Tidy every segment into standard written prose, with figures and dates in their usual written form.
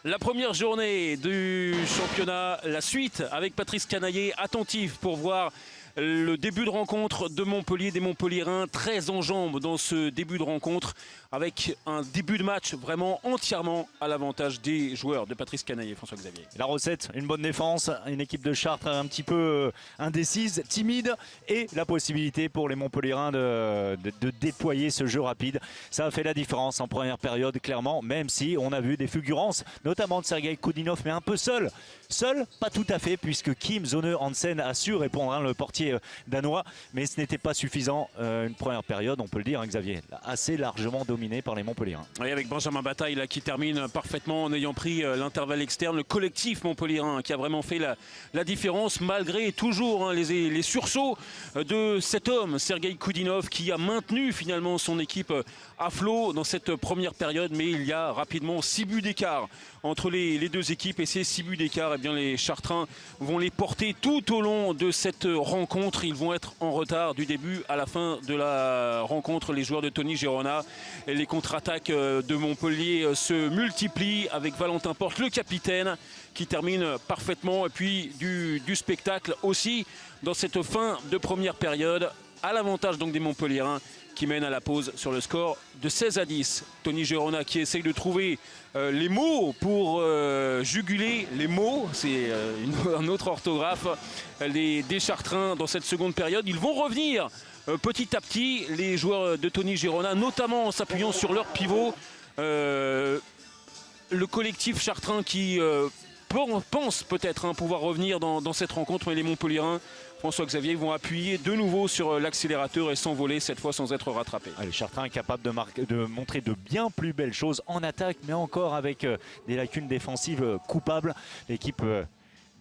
La première journée du championnat, la suite avec Patrice Canaillé, attentif pour voir le début de rencontre de Montpellier, des Montpelliérains très en jambes dans ce début de rencontre avec un début de match vraiment entièrement à l'avantage des joueurs de Patrice Canaillé. François-Xavier. La recette, une bonne défense, une équipe de Chartres un petit peu indécise, timide et la possibilité pour les Montpelliérains de déployer ce jeu rapide. Ça a fait la différence en première période clairement, même si on a vu des fulgurances, notamment de Sergei Koudinov, mais un peu seul. Seul, pas tout à fait, puisque Kim Zone Hansen a su répondre, le portier danois, mais ce n'était pas suffisant. Une première période, on peut le dire, Xavier, assez largement dominée par les Montpelliérains. Oui, avec Benjamin Bataille là, qui termine parfaitement en ayant pris l'intervalle externe, le collectif Montpelliérain qui a vraiment fait la différence malgré toujours les sursauts de cet homme, Sergei Koudinov, qui a maintenu finalement son équipe à flot dans cette première période, mais il y a rapidement 6 buts d'écart entre les deux équipes, et ces 6 buts d'écart, eh bien, les Chartrains vont les porter tout au long de cette rencontre. Ils vont être en retard du début à la fin de la rencontre. Les joueurs de Tony Girona et les contre-attaques de Montpellier se multiplient avec Valentin Porte, le capitaine, qui termine parfaitement, et puis du spectacle aussi dans cette fin de première période à l'avantage donc des Montpelliérains qui mènent à la pause sur le score de 16-10. Tony Girona qui essaye de trouver les mots pour juguler les mots, c'est un autre orthographe, des Chartrains dans cette seconde période. Ils vont revenir petit à petit, les joueurs de Tony Girona, notamment en s'appuyant sur leur pivot. Le collectif Chartrain qui pense peut-être pouvoir revenir dans cette rencontre, mais les Montpelliérains, François-Xavier, vont appuyer de nouveau sur l'accélérateur et s'envoler cette fois sans être rattrapés. Les Chartrains capables de montrer de bien plus belles choses en attaque, mais encore avec des lacunes défensives coupables. L'équipe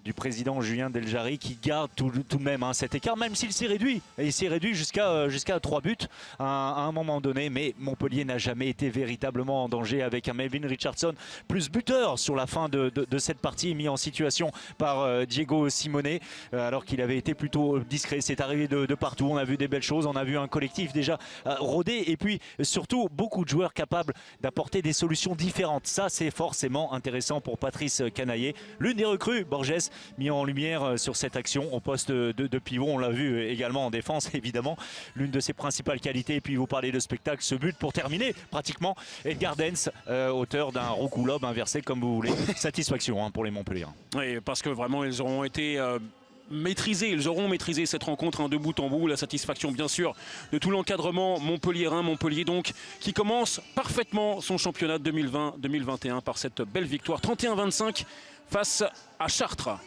du président Julien Deljari qui garde tout de même cet écart, même s'il s'est réduit. Et il s'est réduit jusqu'à 3 buts à un moment donné, mais Montpellier n'a jamais été véritablement en danger avec un Melvin Richardson plus buteur sur la fin de cette partie, mis en situation par Diego Simone, alors qu'il avait été plutôt discret. C'est arrivé de partout, on a vu des belles choses, on a vu un collectif déjà rodé, et puis surtout beaucoup de joueurs capables d'apporter des solutions différentes. Ça, c'est forcément intéressant pour Patrice Canaillé. L'une des recrues, Borges, mis en lumière sur cette action au poste de pivot. On l'a vu également en défense, évidemment, l'une de ses principales qualités. Et puis vous parlez de spectacle, ce but pour terminer pratiquement, Edgar Dens, auteur d'un roucoulobe inversé comme vous voulez. Satisfaction pour les Montpelliérains. Oui, parce que vraiment ils auront été ils auront maîtrisé cette rencontre de bout en bout. La satisfaction bien sûr de tout l'encadrement montpelliérain. Montpellier donc qui commence parfaitement son championnat 2020-2021 par cette belle victoire 31-25 face à Chartres.